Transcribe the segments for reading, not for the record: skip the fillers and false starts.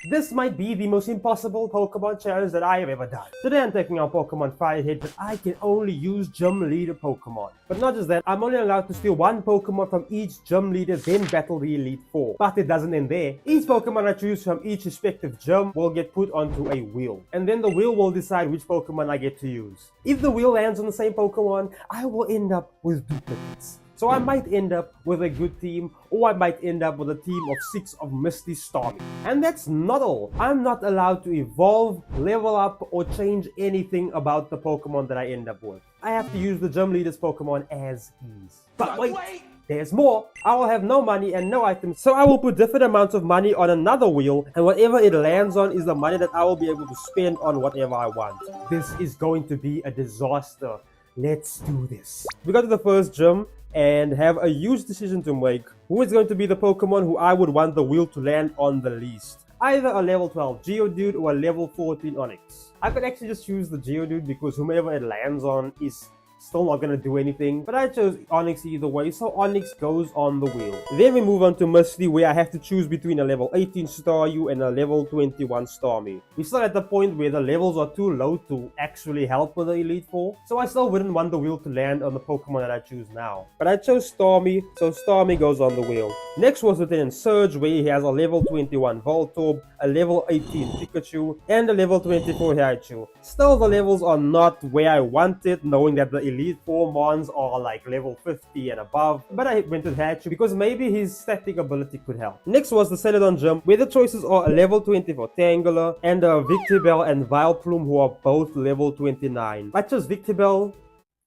This might be the most impossible Pokemon challenge that I have ever done. Today I'm taking on Pokemon Firehead, but I can only use gym leader Pokemon. But not just that, I'm only allowed to steal one Pokemon from each gym leader, then battle the Elite Four. But it doesn't end there. Each Pokemon I choose from each respective gym will get put onto a wheel. And then the wheel will decide which Pokemon I get to use. If the wheel lands on the same Pokemon, I will end up with duplicates. So I might end up with a good team, or I might end up with a team of 6 of Misty Stormy. And that's not all. I'm not allowed to evolve, level up, or change anything about the Pokemon that I end up with. I have to use the gym leader's Pokemon as is. But wait! There's more. I will have no money and no items, so I will put different amounts of money on another wheel, and whatever it lands on is the money that I will be able to spend on whatever I want. This is going to be a disaster. Let's do this. We go to the first gym and have a huge decision to make. Who is going to be the Pokemon who I would want the wheel to land on the least? Either a level 12 Geodude or a level 14 Onix. I could actually just choose the Geodude because whomever it lands on is still not gonna do anything, but I chose Onix either way, so Onix goes on the wheel. Then we move on to Misty, where I have to choose between a level 18 Staryu and a level 21 Starmie. We're still at the point where the levels are too low to actually help with the Elite Four, so I still wouldn't want the wheel to land on the Pokemon that I choose now. But I chose Starmie, so Starmie goes on the wheel. Next was Lieutenant Surge, where he has a level 21 Voltorb, a level 18 Pikachu, and a level 24 Raichu. Still, the levels are not where I wanted, knowing that the Elite Four Mons are like level 50 and above, but I went with Raichu because maybe his static ability could help. Next was the Celadon Gym, where the choices are a level 24 Tangela and a Victreebel and Vileplume, who are both level 29. I chose Victreebel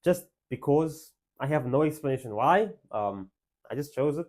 just because. I have no explanation why. I just chose it.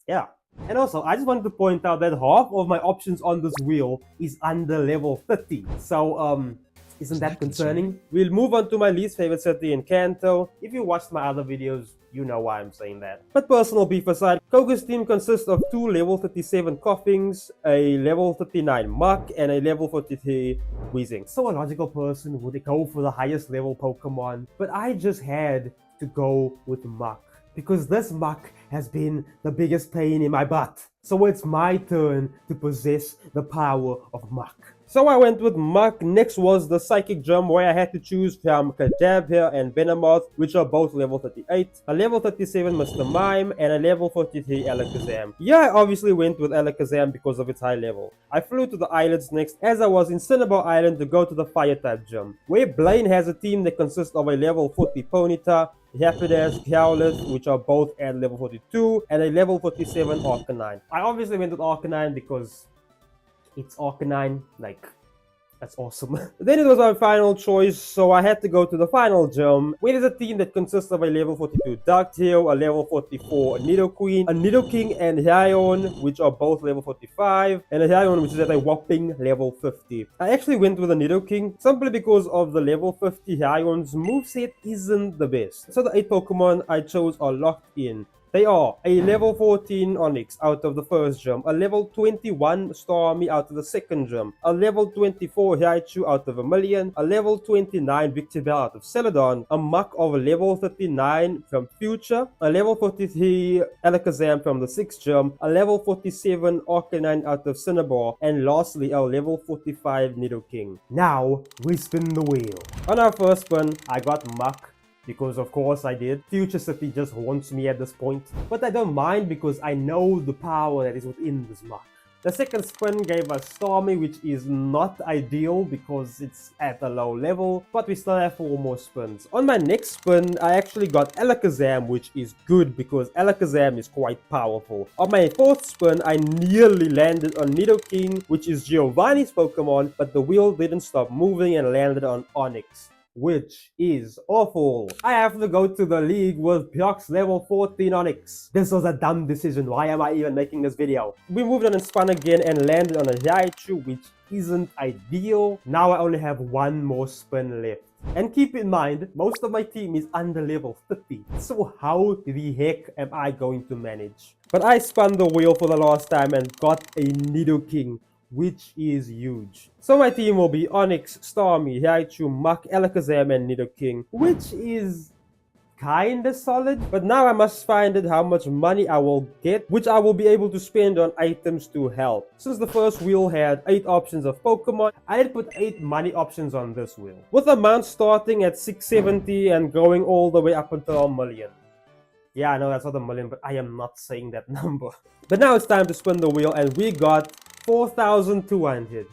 Yeah. And also, I just wanted to point out that half of my options on this wheel is under level 30. So, isn't that concerning? We'll move on to my least favorite city in Kanto. If you watched my other videos, you know why I'm saying that. But personal beef aside, Koga's team consists of 2 level 37 Koffings, a level 39 Muk, and a level 43 Weezing. So a logical person would go for the highest level Pokemon, but I just had to go with Muk, because this Muk has been the biggest pain in my butt. So it's my turn to possess the power of Muk. So I went with Muk. Next was the Psychic Gym, where I had to choose from Kadabra and Venomoth, which are both level 38, a level 37 Mr. Mime, and a level 43 Alakazam. Yeah, I obviously went with Alakazam because of its high level. I flew to the islands next, as I was in Cinnabar Island to go to the Fire-type Gym, where Blaine has a team that consists of a level 40 Ponyta, Rapidash, Growlithe, which are both at level 42, and a level 47 Arcanine. I obviously went with Arcanine because it's Arcanine, like, that's awesome. Then it was my final choice, so I had to go to the final gym, where there's a team that consists of a level 42 Darktail, a level 44 Nidoqueen, a Nidoking, and Raion, which are both level 45, and a Raion which is at a whopping level 50. I actually went with a Nidoking, simply because of the level 50 Raion's moveset isn't the best. So the 8 Pokemon I chose are locked in. They are a level 14 Onix out of the first gym, a level 21 Starmie out of the second gym, a level 24 Raichu out of Vermilion, a level 29 Victreebel out of Celadon, a Muk of level 39 from Future, a level 43 Alakazam from the sixth gym, a level 47 Arcanine out of Cinnabar, and lastly a level 45 Nidoking. Now we spin the wheel. On our first spin, I got Muk, because of course I did. Future City just haunts me at this point. But I don't mind because I know the power that is within this Muk. The second spin gave us Starmie, which is not ideal because it's at a low level, but we still have 4 more spins. On my next spin, I actually got Alakazam, which is good because Alakazam is quite powerful. On my fourth spin, I nearly landed on Nidoking, which is Giovanni's Pokemon, but the wheel didn't stop moving and landed on Onix, which is awful. I have to go to the league with Pyox level 14 Onix. This was a dumb decision. Why am I even making this video? We moved on and spun again and landed on a Raichu, which isn't ideal. Now I only have 1 more spin left. And keep in mind, most of my team is under level 50. So how the heck am I going to manage? But I spun the wheel for the last time and got a Nidoking, which is huge. So my team will be Onix, Starmie, Raichu, Muk, Alakazam, and Nidoking, which is kinda solid, but now I must find out how much money I will get, which I will be able to spend on items to help. Since the first wheel had 8 options of Pokemon, I did put 8 money options on this wheel, with amounts starting at 670 and going all the way up until a million. Yeah, I know that's not a million, but I am not saying that number. But now it's time to spin the wheel, and we got 4,200.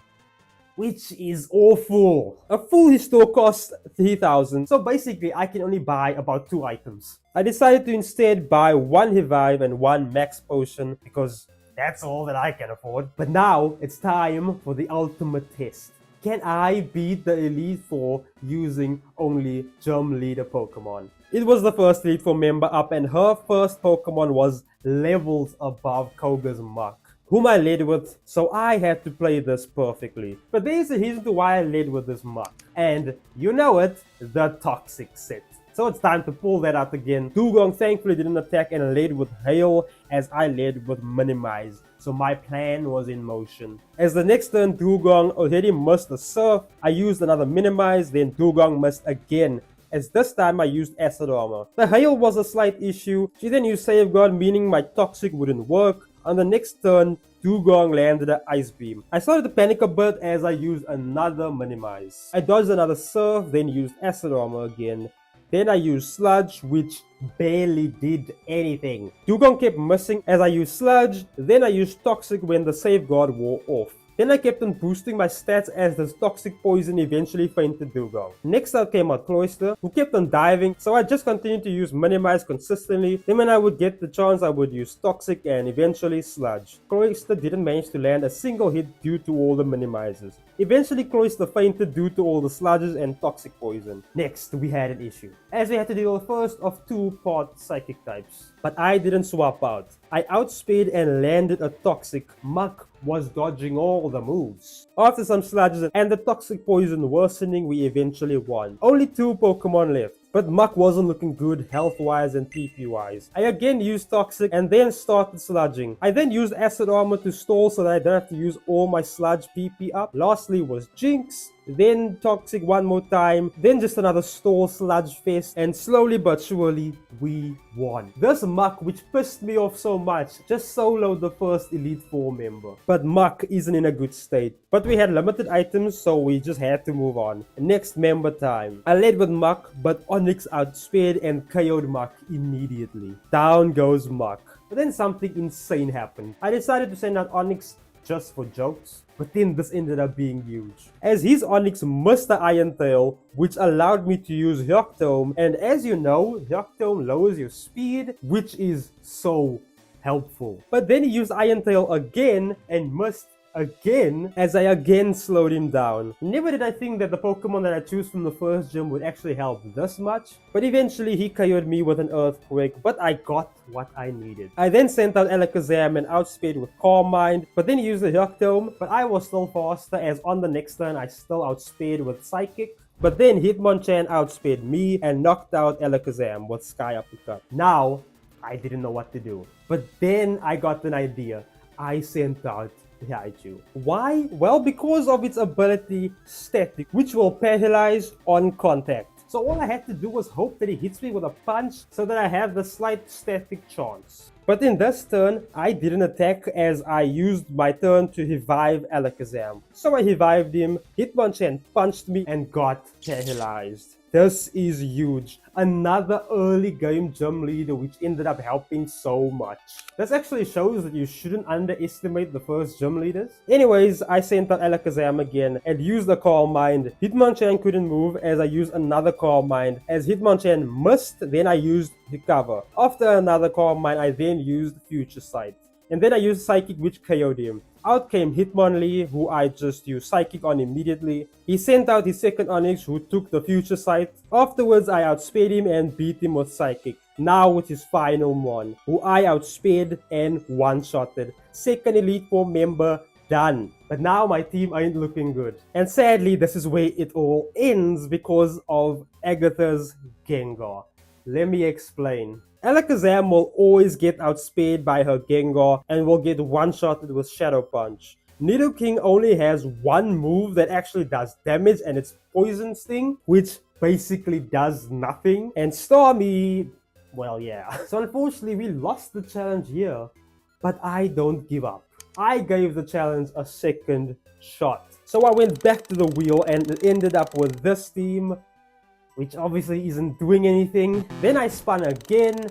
Which is awful. A full store costs 3,000, so basically I can only buy about 2 items. I decided to instead buy 1 Revive and 1 Max Potion because that's all that I can afford. But now it's time for the ultimate test. Can I beat the Elite Four using only Gym Leader Pokemon? It was the first Elite Four member up, and her first Pokemon was levels above Koga's Mach, whom I led with, so I had to play this perfectly. But there's a reason to why I led with this Mach, and you know it, the Toxic set. So it's time to pull that out again. Dugong thankfully didn't attack and led with Hail as I led with Minimize. So my plan was in motion. As the next turn Dugong already missed the Surf, I used another Minimize, then Dugong missed again, as this time I used Acid Armor. The Hail was a slight issue. She then used Safeguard, meaning my Toxic wouldn't work. On the next turn, Dugong landed an Ice Beam. I started to panic a bit as I used another Minimize. I dodged another Surf, then used Acid Armor again. Then I used Sludge, which barely did anything. Dugong kept missing as I used Sludge, then I used Toxic when the Safeguard wore off. Then I kept on boosting my stats as the Toxic Poison eventually fainted Dugong. Next out came out Cloyster, who kept on diving, so I just continued to use Minimize consistently. Then when I would get the chance, I would use Toxic and eventually Sludge. Cloyster didn't manage to land a single hit due to all the Minimizes. Eventually Cloyster fainted due to all the Sludges and Toxic Poison. Next, we had an issue, as we had to deal with first of 2 part Psychic types. But I didn't swap out. I outspeed and landed a Toxic. Mach was dodging all the moves. After some Sludges and the Toxic Poison worsening, we eventually won. Only 2 Pokemon left. But Mach wasn't looking good health-wise and PP-wise. I again used Toxic and then started sludging. I then used Acid Armor to stall so that I don't have to use all my sludge PP up. Lastly was Jinx, then Toxic one more time, then just another stall sludge fest, and slowly but surely, we won. This Mach, which pissed me off so much, just soloed the first Elite Four member. But Mach isn't in a good state. But we had limited items, so we just had to move on. Next member time. I led with Mach, but Onyx outspeed and KO'd Mach immediately. Down goes Mach. But then something insane happened. I decided to send out Onyx just for jokes, but then this ended up being huge, as his Onyx missed the Iron Tail, which allowed me to use Rock Tomb, and as you know, Rock Tomb lowers your speed, which is so helpful. But then he used Iron Tail again and missed again, as I again slowed him down. Never did I think that the Pokemon that I choose from the first gym would actually help this much, but eventually he KO'd me with an Earthquake, but I got what I needed. I then sent out Alakazam and outspeed with Calm Mind, but then he used the Rock Tomb, but I was still faster, as on the next turn I still outspeed with Psychic. But then Hitmonchan outspeed me and knocked out Alakazam with Sky Uppercut. Now, I didn't know what to do, but then I got an idea. I sent out Raichu. Why? Well, because of its ability Static, which will paralyze on contact. So all I had to do was hope that he hits me with a punch so that I have the slight static chance. But in this turn, I didn't attack as I used my turn to revive Alakazam. So I revived him, Hitmonchan punched me and got paralyzed. This is huge. Another early game gym leader which ended up helping so much. This actually shows that you shouldn't underestimate the first gym leaders. Anyways, I sent out Alakazam again and used the Calm Mind. Hitmonchan couldn't move as I used another Calm Mind. As Hitmonchan missed, then I used Recover. After another Calm Mind, I then used Future Sight. And then I used Psychic, which KO'd him. Out came Hitmonlee, who I just used Psychic on immediately. He sent out his second Onyx, who took the Future Sight. Afterwards, I outsped him and beat him with Psychic. Now with his final one, who I outsped and one-shotted. Second Elite Four member done. But now my team ain't looking good. And sadly, this is where it all ends because of Agatha's Gengar. Let me explain. Alakazam will always get outspeed by her Gengar and will get one-shotted with Shadow Punch. Nidoking only has one move that actually does damage, and it's Poison Sting, which basically does nothing. And Stormy, well, yeah. So unfortunately, we lost the challenge here, but I don't give up. I gave the challenge a second shot. So I went back to the wheel and it ended up with this team, which obviously isn't doing anything. Then I spun again,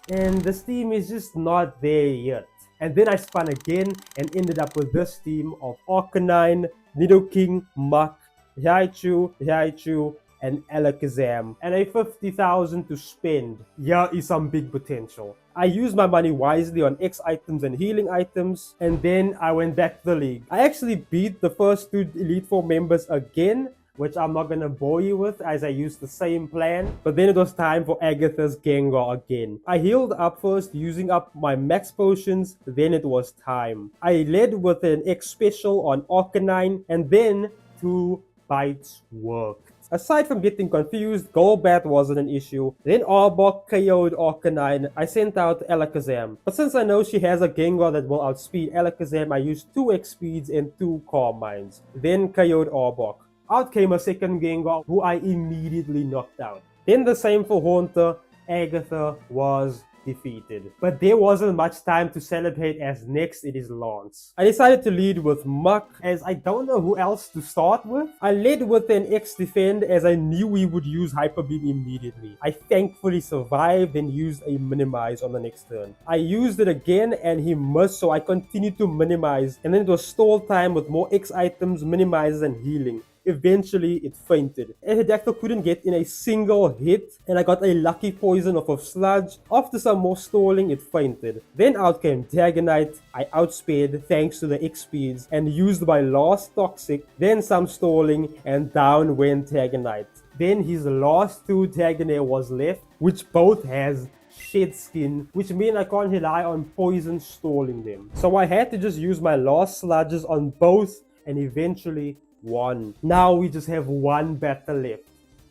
and this team is just not there yet. And then I spun again and ended up with this team of Arcanine, Nidoking, Muk, Raichu, and Alakazam, and a 50,000 to spend. Here is some big potential. I used my money wisely on X items and healing items, and then I went back to the league. I actually beat the first two Elite Four members again, which I'm not gonna bore you with as I used the same plan. But then it was time for Agatha's Gengar again. I healed up first using up my max potions, then it was time. I led with an X special on Arcanine, and then 2 bites worked. Aside from getting confused, Golbat wasn't an issue. Then Arbok KO'd Arcanine. I sent out Alakazam. But since I know she has a Gengar that will outspeed Alakazam, I used 2 X speeds and 2 Calm Minds. Then KO'd Arbok. Out came a second Gengar who I immediately knocked out. Then the same for Haunter. Agatha was defeated. But there wasn't much time to celebrate as next it is Lance. I decided to lead with Muk as I don't know who else to start with. I led with an X defend as I knew he would use Hyper Beam immediately. I thankfully survived and used a minimize on the next turn. I used it again and he missed, so I continued to minimize, and then it was stall time with more X items, minimizes, and healing. Eventually, it fainted. Aerodactyl couldn't get in a single hit, and I got a lucky poison off of Sludge. After some more stalling, it fainted. Then out came Dragonite. I outsped thanks to the X speeds and used my last Toxic, then some stalling, and down went Dragonite. Then his last 2 Dragonair was left, which both has Shed Skin, which means I can't rely on poison stalling them. So I had to just use my last Sludges on both, and eventually won. Now we just have one battle left,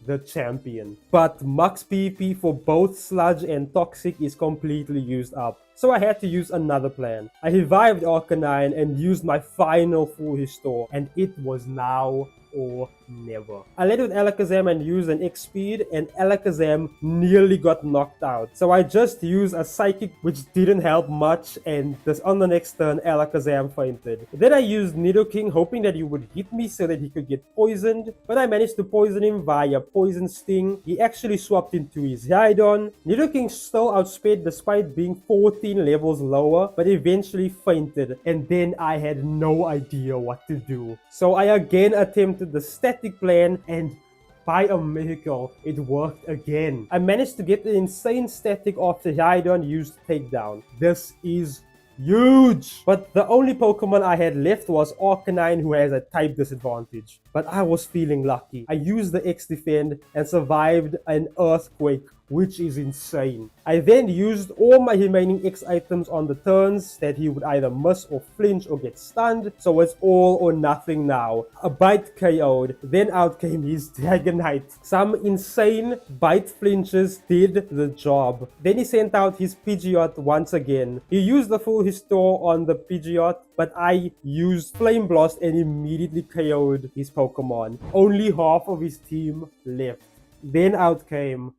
the champion. But Muk's PvP for both Sludge and Toxic is completely used up, so I had to use another plan. I revived Arcanine and used my final full restore, and it was now or never. I led with Alakazam and used an X speed, and Alakazam nearly got knocked out. So I just used a Psychic, which didn't help much, and just on the next turn Alakazam fainted. Then I used Nidoking hoping that he would hit me so that he could get poisoned, but I managed to poison him via Poison Sting. He actually swapped into his Rhydon. Nidoking still outsped despite being 14 levels lower, but eventually fainted, and then I had no idea what to do. So I again attempted the static plan, and by a miracle, it worked again. I managed to get an insane static after Rhydon used Takedown. This is huge! But the only Pokemon I had left was Arcanine, who has a type disadvantage. But I was feeling lucky. I used the X Defend and survived an Earthquake, which is insane. I then used all my remaining X items on the turns that he would either miss or flinch or get stunned, so it's all or nothing now. A bite KO'd, then out came his Dragonite. Some insane bite flinches did the job. Then he sent out his Pidgeot once again. He used the full restore on the Pidgeot, but I used Flame Blast and immediately KO'd his Pokemon. Only half of his team left. Then out came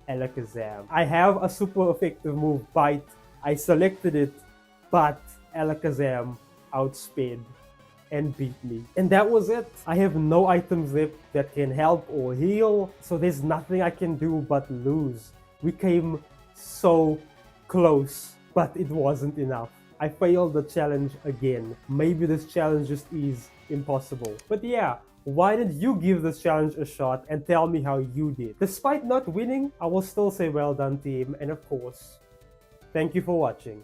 Alakazam. I have a super effective move, Bite. I selected it, but Alakazam outsped and beat me. And that was it. I have no items left that can help or heal, so there's nothing I can do but lose. We came so close, but it wasn't enough. I failed the challenge again. Maybe this challenge just is impossible. But yeah, why didn't you give this challenge a shot and tell me how you did? Despite not winning, I will still say well done team, and of course, thank you for watching.